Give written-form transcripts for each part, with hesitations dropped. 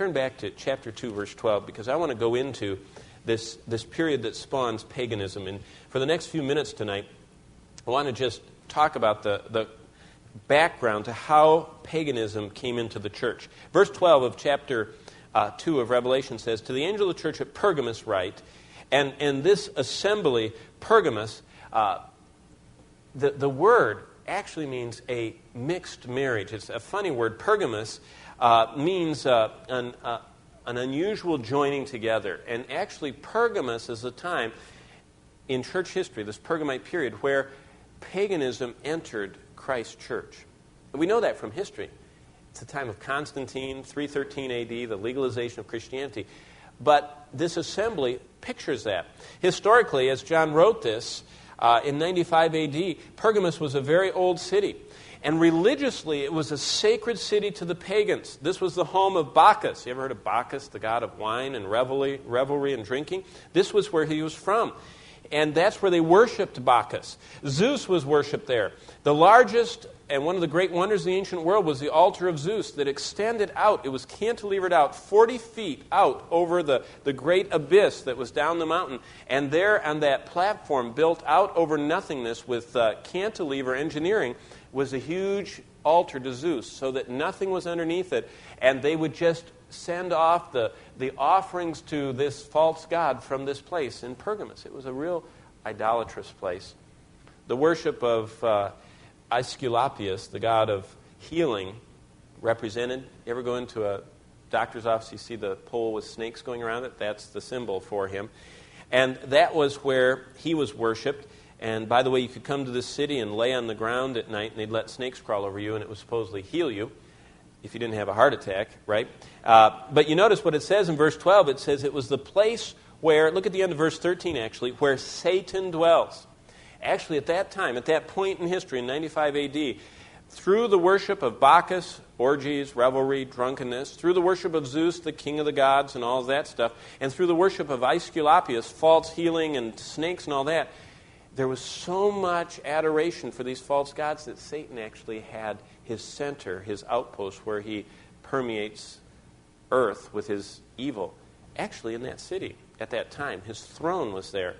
turn back to chapter 2, verse 12, because I want to go into this period that spawns paganism. And for the next few minutes tonight, I want to just talk about the background to how paganism came into the church. Verse 12 of chapter 2 of Revelation says, "To the angel of the church at Pergamos write," and this assembly, Pergamos, the word actually means a mixed marriage. It's a funny word. Pergamos means an unusual joining together. And actually, Pergamos is a time in church history, this Pergamite period, where paganism entered Christ's church. And we know that from history. It's the time of Constantine, 313 AD, the legalization of Christianity. But this assembly pictures that. Historically, as John wrote this, in 95 AD, Pergamos was a very old city. And religiously, it was a sacred city to the pagans. This was the home of Bacchus. You ever heard of Bacchus, the god of wine and revelry and drinking? This was where he was from. And that's where they worshipped Bacchus. Zeus was worshipped there. The largest and one of the great wonders of the ancient world was the altar of Zeus that extended out. It was cantilevered out 40 feet out over the great abyss that was down the mountain. And there on that platform, built out over nothingness with cantilever engineering, was a huge altar to Zeus, so that nothing was underneath it. And they would just send off the offerings to this false god from this place in Pergamos. It was a real idolatrous place. The worship of Aesculapius, the god of healing, represented. You ever go into a doctor's office, you see the pole with snakes going around it? That's the symbol for him. And that was where he was worshipped. And by the way, you could come to this city and lay on the ground at night, and they'd let snakes crawl over you, and it would supposedly heal you if you didn't have a heart attack, right? But you notice what it says in verse 12. It says it was the place where, look at the end of verse 13 actually, where Satan dwells. Actually, at that time, at that point in history, in 95 AD, through the worship of Bacchus, orgies, revelry, drunkenness, through the worship of Zeus, the king of the gods, and all of that stuff, and through the worship of Aesculapius, false healing and snakes and all that, there was so much adoration for these false gods that Satan actually had his center, his outpost, where he permeates earth with his evil. Actually, in that city, at that time, his throne was there.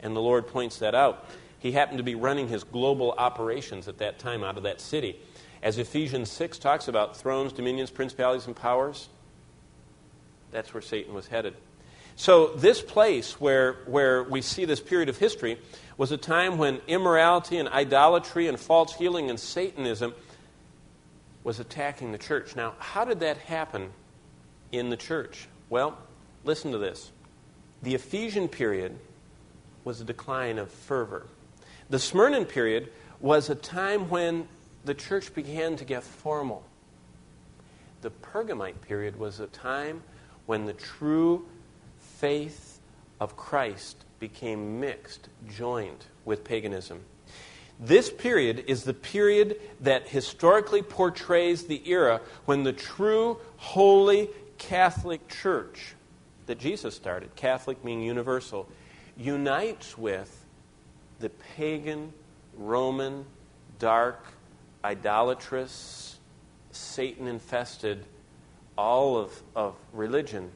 And the Lord points that out. He happened to be running his global operations at that time out of that city. As Ephesians 6 talks about thrones, dominions, principalities, and powers, that's where Satan was headed. So this place where we see this period of history was a time when immorality and idolatry and false healing and Satanism was attacking the church. Now, how did that happen in the church? Well, listen to this. The Ephesian period was a decline of fervor. The Smyrna period was a time when the church began to get formal. The Pergamite period was a time when the true faith of Christ became mixed, joined with paganism. This period is the period that historically portrays the era when the true, holy Catholic Church that Jesus started, Catholic meaning universal, unites with the pagan, Roman, dark, idolatrous, Satan-infested, all of religion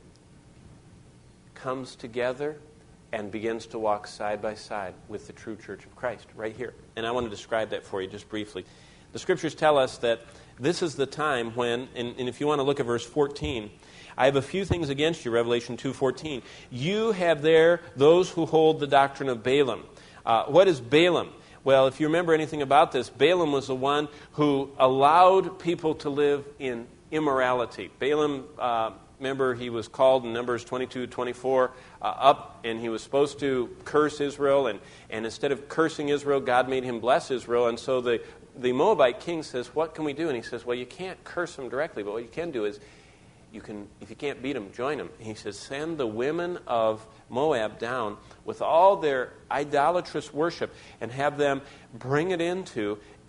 comes together and begins to walk side by side with the true Church of Christ, right here. And I want to describe that for you just briefly. The Scriptures tell us that this is the time when, and if you want to look at verse 14, I have a few things against you, Revelation 2:14. You have there those who hold the doctrine of Balaam. What is Balaam? Well, if you remember anything about this, Balaam was the one who allowed people to live in immorality. Balaam, remember, he was called in Numbers 22-24 up, and he was supposed to curse Israel, and instead of cursing Israel, God made him bless Israel. And so the Moabite king says, what can we do? And he says, well, you can't curse them directly, but what you can do is, if you can't beat them, join them. He says, send the women of Moab down with all their idolatrous worship and have them bring it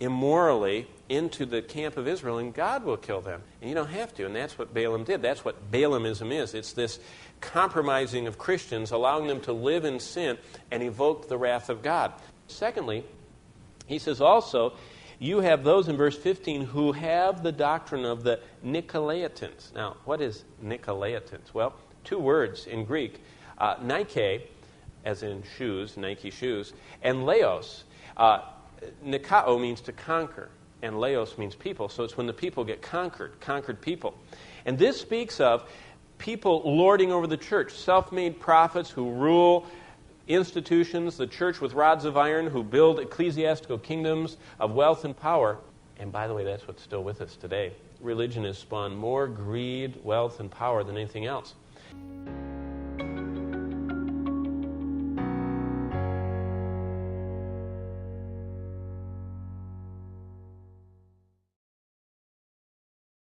immorally into the camp of Israel, and God will kill them. And you don't have to, and that's what Balaam did. That's what Balaamism is. It's this compromising of Christians, allowing them to live in sin and evoke the wrath of God. Secondly, he says also, you have those in verse 15 who have the doctrine of the Nicolaitans. Now, what is Nicolaitans? Well, two words in Greek, Nike, as in shoes, Nike shoes, and Laos. Nikao means to conquer, and Laos means people. So it's when the people get conquered people. And this speaks of people lording over the church, self-made prophets who rule institutions, the church with rods of iron, who build ecclesiastical kingdoms of wealth and power. And by the way, that's what's still with us today. Religion has spawned more greed, wealth, and power than anything else.